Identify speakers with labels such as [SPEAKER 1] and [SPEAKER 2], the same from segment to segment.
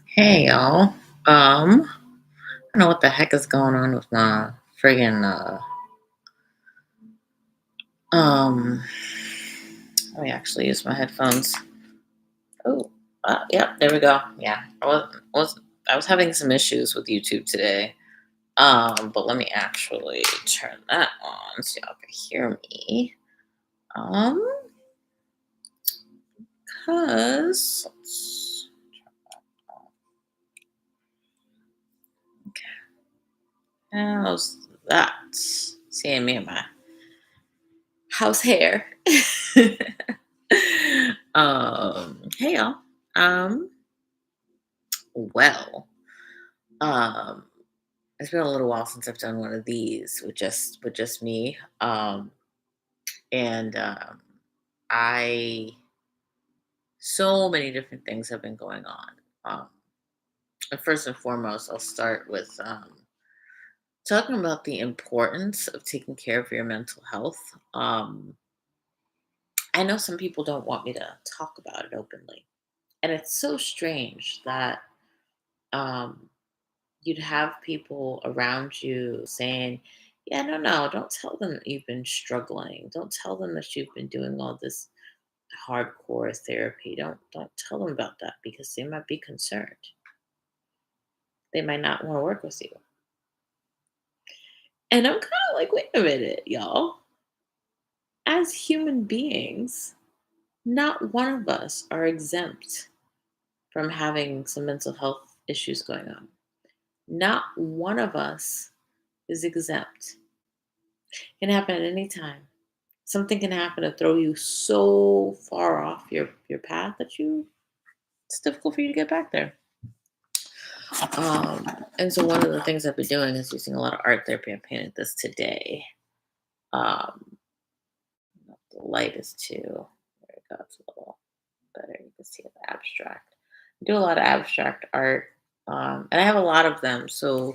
[SPEAKER 1] Hey y'all. I don't know what the heck is going on with my friggin' um let me actually use my headphones. Oh, yep, there we go. Yeah. I was having some issues with YouTube today. But let me actually turn that on so y'all can hear me. Um, cause how's that? Seeing me in my house hair. Hey y'all. Um, well, um, it's been a little while since I've done one of these with just me. And I so many different things have been going on. Um, and first and foremost, I'll start with talking about the importance of taking care of your mental health. I know some people don't want me to talk about it openly, and it's so strange that um, you'd have people around you saying, "Yeah, no, no, don't tell them that you've been struggling. Don't tell them that you've been doing all this hardcore therapy. Don't tell them about that because they might be concerned. They might not want to work with you." And I'm kind of like, wait a minute, y'all. As human beings, not one of us are exempt from having some mental health issues going on. Not one of us is exempt. It can happen at any time. Something can happen to throw you so far off your path that it's difficult for you to get back there. And so one of the things I've been doing is using a lot of art therapy. I painted this today. Um, the light is too. There it goes, a little better. You can see the abstract. I do a lot of abstract art, and I have a lot of them. So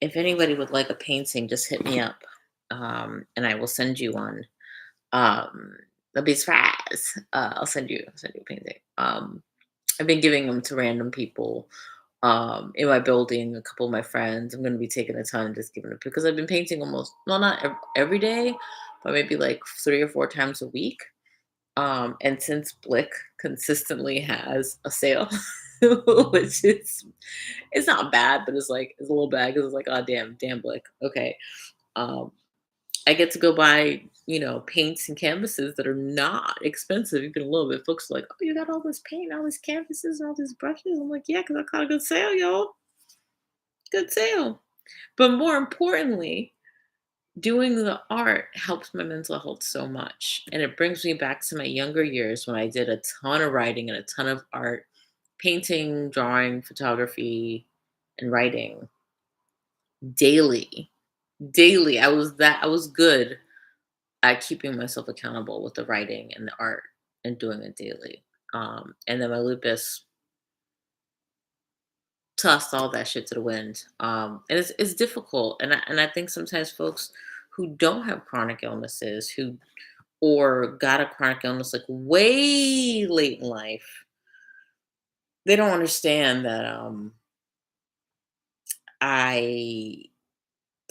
[SPEAKER 1] if anybody would like a painting, just hit me up, and I will send you one. That'll be surprise. I'll send you a painting. I've been giving them to random people in my building. A couple of my friends. I'm going to be taking a ton, just giving it because I've been painting almost well, not every day, but maybe like 3 or 4 times a week. And since Blick consistently has a sale, which is it's not bad, but it's a little bad because it's like, oh damn Blick. Okay. Um, I get to go buy, paints and canvases that are not expensive, even a little bit. Folks are like, oh, you got all this paint, all these canvases, and all these brushes. I'm like, yeah, because I caught a good sale, y'all. Good sale. But more importantly, doing the art helps my mental health so much. And it brings me back to my younger years when I did a ton of writing and a ton of art, painting, drawing, photography, and writing daily. Daily. I was good at keeping myself accountable with the writing and the art and doing it daily. And then my lupus tossed all that shit to the wind. And it's difficult. And I think sometimes folks who don't have chronic illnesses, who or got a chronic illness like way late in life, they don't understand that I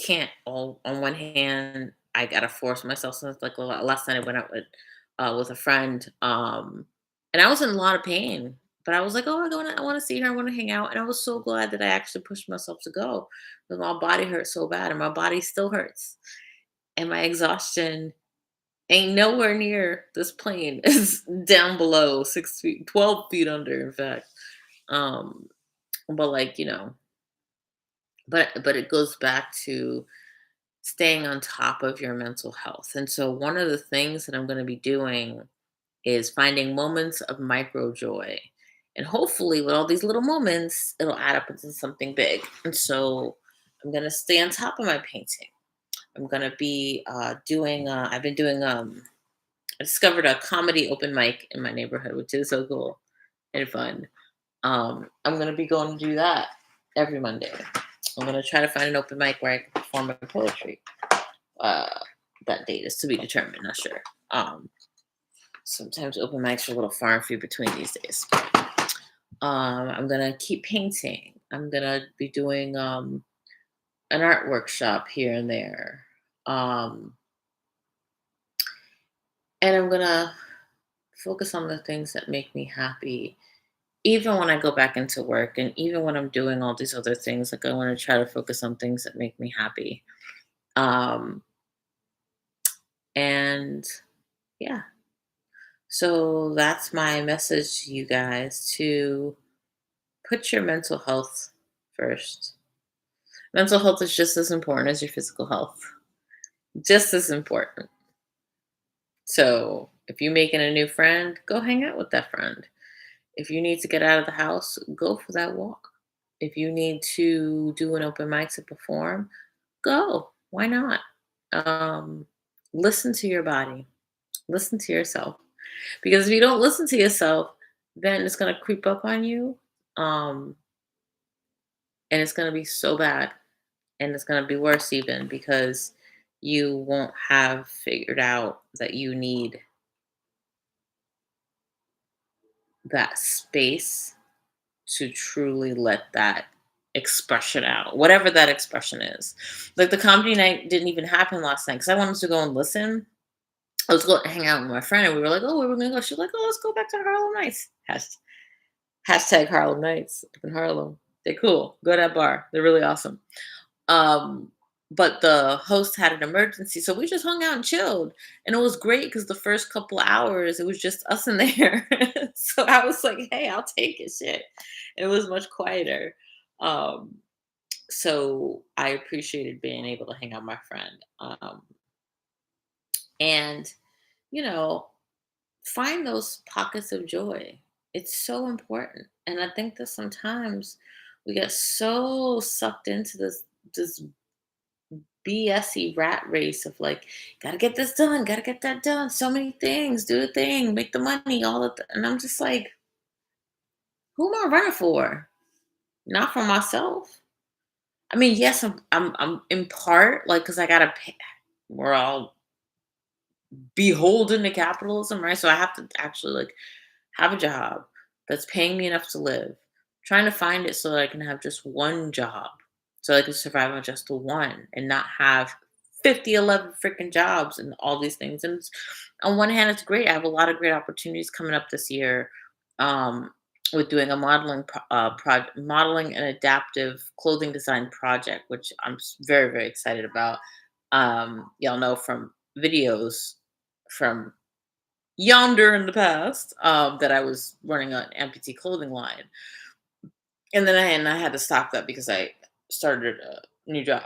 [SPEAKER 1] can't all on one hand, I gotta force myself. Since like last night I went out with a friend, and I was in a lot of pain. But I was like, oh, I want to see her. I want to hang out, and I was so glad that I actually pushed myself to go because my body hurt so bad, and my body still hurts, and my exhaustion ain't nowhere near this plane. It's down below 6 feet, 12 feet under, in fact. Um, but like but it goes back to staying on top of your mental health. And so one of the things that I'm going to be doing is finding moments of micro joy. And hopefully with all these little moments, it'll add up into something big. And so I'm going to stay on top of my painting. I'm going to be doing I've been doing I discovered a comedy open mic in my neighborhood, which is so cool and fun. I'm going to be going to do that every Monday. I'm going to try to find an open mic where I can perform my poetry. Uh, that date is to be determined. Not sure. Sometimes open mics are a little far and few between these days. I'm gonna keep painting. I'm gonna be doing an art workshop here and there. Um, and I'm gonna focus on the things that make me happy. Even when I go back into work and even when I'm doing all these other things, like I want to try to focus on things that make me happy. Um, and yeah, so that's my message to you guys, to put your mental health first. Mental health is just as important as your physical health, just as important. So if you're making a new friend, go hang out with that friend. If you need to get out of the house, go for that walk. If you need to do an open mic to perform, go. Why not? Um, Listen to your body, listen to yourself. Because if you don't listen to yourself, then it's going to creep up on you. Um, and it's going to be so bad. And it's going to be worse even because you won't have figured out that you need that space to truly let that expression out, whatever that expression is. Like the comedy night didn't even happen last night because I wanted to go and listen. I was going to hang out with my friend and we were like, oh, where are we going to go? She's like, oh, let's go back to Harlem Nights. Hashtag Harlem Nights up in Harlem. They're cool. Go to that bar. They're really awesome. Um, but the host had an emergency, so we just hung out and chilled, and it was great because the first couple of hours it was just us in there. So I was like, "Hey, I'll take it." Shit, it was much quieter. Um, so I appreciated being able to hang out with my friend, and you know, find those pockets of joy. It's so important, and I think that sometimes we get so sucked into this BSy rat race of like, gotta get this done, gotta get that done. So many things, do the thing, make the money, all of and I'm just like, who am I running for? Not for myself. I mean, yes, I'm in part like because I gotta pay. We're all beholden to capitalism, right? So I have to actually like have a job that's paying me enough to live. Trying to find it so that I can have just one job, so I can survive on just the one and not have 50, 11 freaking jobs and all these things. And on one hand, it's great. I have a lot of great opportunities coming up this year, um, with doing a project, modeling and adaptive clothing design project, which I'm very, very excited about. Y'all know from videos from yonder in the past, that I was running an amputee clothing line, and then I had to stop that because I started a new job.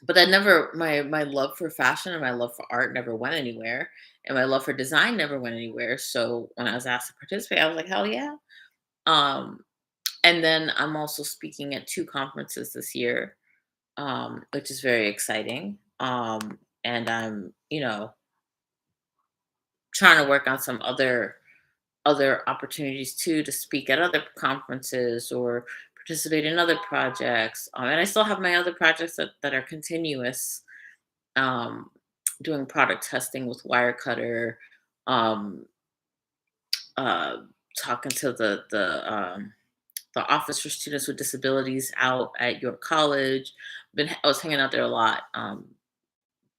[SPEAKER 1] But I never my love for fashion and my love for art never went anywhere, and my love for design never went anywhere. So when I was asked to participate, I was like, hell yeah. Um, and then I'm also speaking at two conferences this year, which is very exciting. And I'm trying to work on some other opportunities too to speak at other conferences or participate in other projects. And I still have my other projects that are continuous, um, doing product testing with Wirecutter, um, uh, talking to the Office for Students with Disabilities out at York College. I was hanging out there a lot,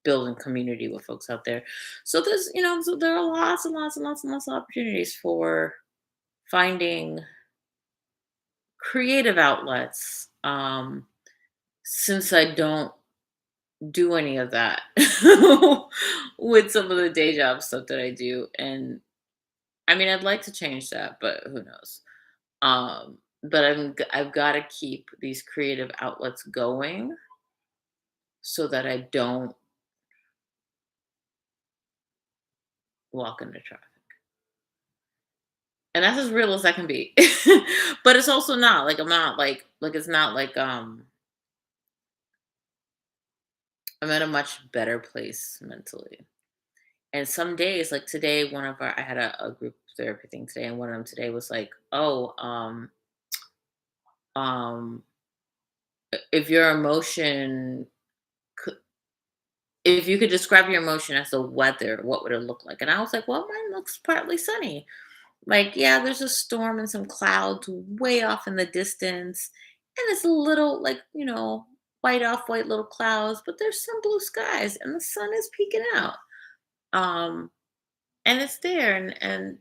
[SPEAKER 1] building community with folks out there. So so there are lots and lots and lots and lots of opportunities for finding creative outlets, since I don't do any of that with some of the day job stuff that I do. And I mean, I'd like to change that, but who knows? But I've got to keep these creative outlets going so that I don't walk into traffic. And that's as real as I can be. But it's also not like I'm not like it's not like I'm at a much better place mentally. And some days, like today, I had a group therapy thing today, and one of them today was like, "Oh, um, if your emotion c- if you could describe your emotion as the weather, what would it look like? And I was like, well, mine looks partly sunny. Like, yeah, there's a storm and some clouds way off in the distance. And it's a little like, white off white little clouds, but there's some blue skies and the sun is peeking out. Um, and it's there. And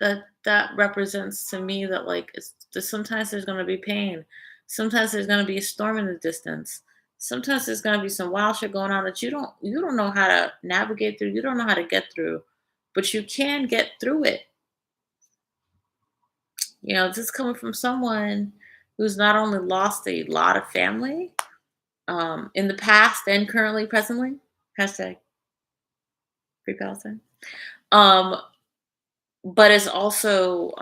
[SPEAKER 1] that represents to me that like sometimes there's gonna be pain. Sometimes there's gonna be a storm in the distance. Sometimes there's gonna be some wild shit going on that you don't know how to navigate through, you don't know how to get through, but you can get through it. This is coming from someone who's not only lost a lot of family, in the past and currently presently, hashtag free Palestine. Um, but it's also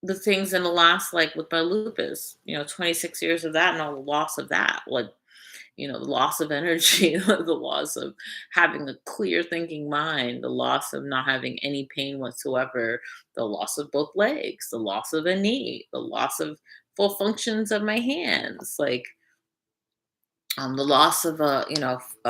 [SPEAKER 1] the things in the last, like with my lupus, 26 years of that and all the loss of that, like, the loss of energy, the loss of having a clear thinking mind, the loss of not having any pain whatsoever, the loss of both legs, the loss of a knee, the loss of full functions of my hands, like the loss of a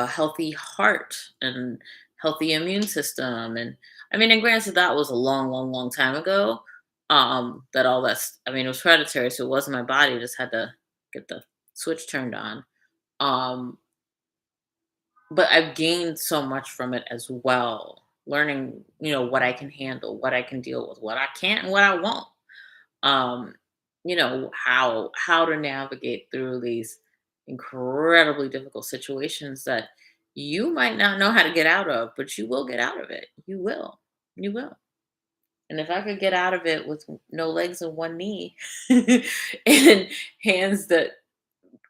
[SPEAKER 1] healthy heart and healthy immune system. And I mean, and granted, that was a long, long, long time ago. That all that's I mean, it was hereditary, so it wasn't my body. I just had to get the switch turned on. Um, but I've gained so much from it as well. Learning, what I can handle, what I can deal with, what I can't, and what I won't. Um, how to navigate through these incredibly difficult situations that you might not know how to get out of, but you will get out of it. You will. You will. And if I could get out of it with no legs and one knee and hands that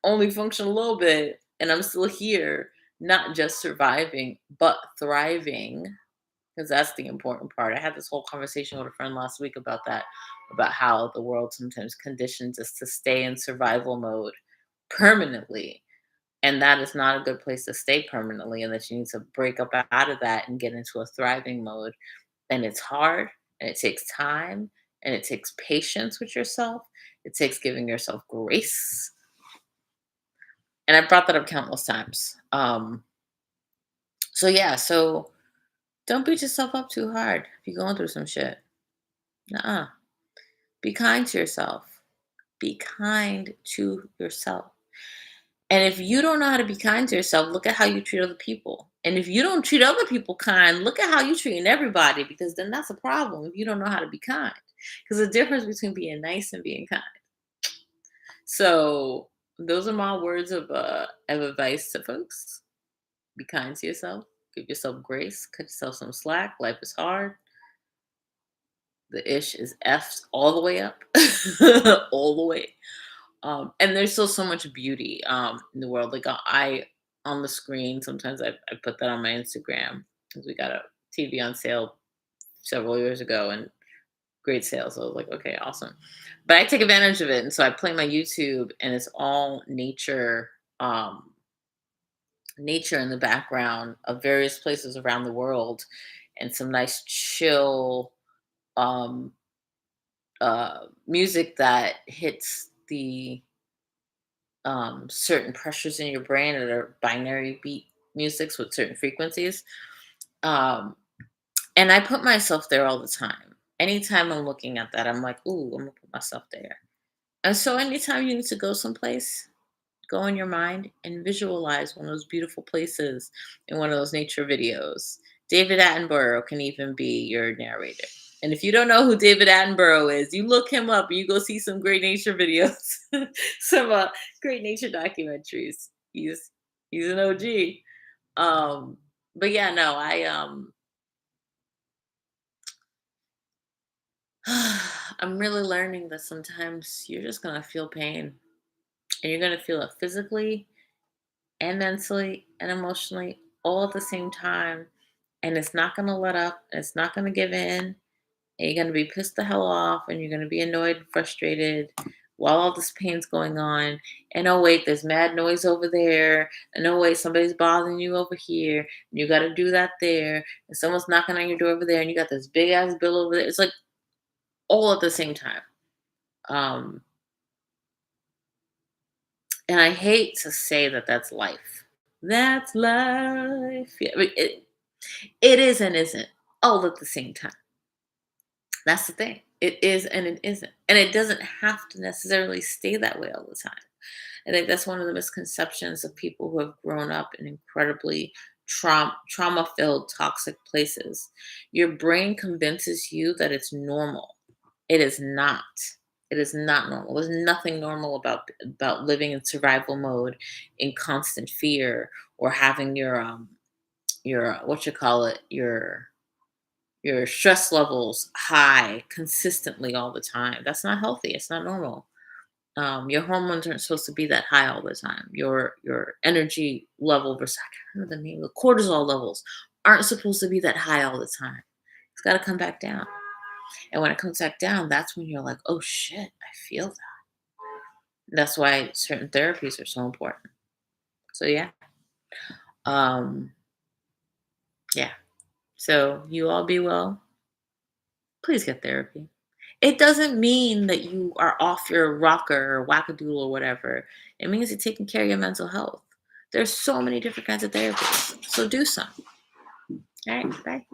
[SPEAKER 1] only function a little bit, and I'm still here, not just surviving, but thriving, because that's the important part. I had this whole conversation with a friend last week about that, about how the world sometimes conditions us to stay in survival mode permanently. And that is not a good place to stay permanently, and that you need to break up out of that and get into a thriving mode. And it's hard, and it takes time, and it takes patience with yourself. It takes giving yourself grace. And I brought that up countless times. So yeah, so don't beat yourself up too hard if you're going through some shit. Nuh-uh. Be kind to yourself. Be kind to yourself. And if you don't know how to be kind to yourself, look at how you treat other people. And if you don't treat other people kind, look at how you're treating everybody, because then that's a problem if you don't know how to be kind. Because the difference between being nice and being kind. So those are my words of advice to folks. Be kind to yourself. Give yourself grace. Cut yourself some slack. Life is hard. The ish is F'd all the way up, all the way. And there's still so much beauty in the world. Like I on the screen, sometimes I put that on my Instagram because we got a TV on sale several years ago and great sale. So I was like, okay, awesome. But I take advantage of it. And so I play my YouTube and it's all nature in the background of various places around the world and some nice chill um music that hits the certain pressures in your brain that are binary beat musics with certain frequencies. Um, and I put myself there all the time. Anytime I'm looking at that, I'm like, ooh, I'm gonna put myself there. And so anytime you need to go someplace, go in your mind and visualize one of those beautiful places in one of those nature videos. David Attenborough can even be your narrator. And if you don't know who David Attenborough is, you look him up and you go see some great nature videos, some great nature documentaries. He's an OG. But yeah, no, I'm really learning that sometimes you're just gonna feel pain, and you're gonna feel it physically and mentally and emotionally all at the same time. And it's not going to let up. And it's not going to give in. And you're going to be pissed the hell off and you're going to be annoyed and frustrated while all this pain's going on. And oh, wait, there's mad noise over there. And oh, wait, somebody's bothering you over here. And you got to do that there. And someone's knocking on your door over there. And you got this big ass bill over there. It's like all at the same time. Um, and I hate to say that that's life. That's life. Yeah, it is and isn't all at the same time. That's the thing. It is and it isn't. And it doesn't have to necessarily stay that way all the time. I think that's one of the misconceptions of people who have grown up in incredibly trauma filled, toxic places. Your brain convinces you that it's normal. It is not. It is not normal. There's nothing normal about living in survival mode, in constant fear, or having your what you call it, your stress levels high consistently all the time. That's not healthy. It's not normal. Your hormones aren't supposed to be that high all the time. Your energy level versus I can't remember the name, the cortisol levels aren't supposed to be that high all the time. It's got to come back down. And when it comes back down, that's when you're like, oh shit, I feel that. That's why certain therapies are so important. So yeah. Um, yeah. So you all be well. Please get therapy. It doesn't mean that you are off your rocker or wackadoodle or whatever. It means you're taking care of your mental health. There's so many different kinds of therapies. So do some. All right. Bye.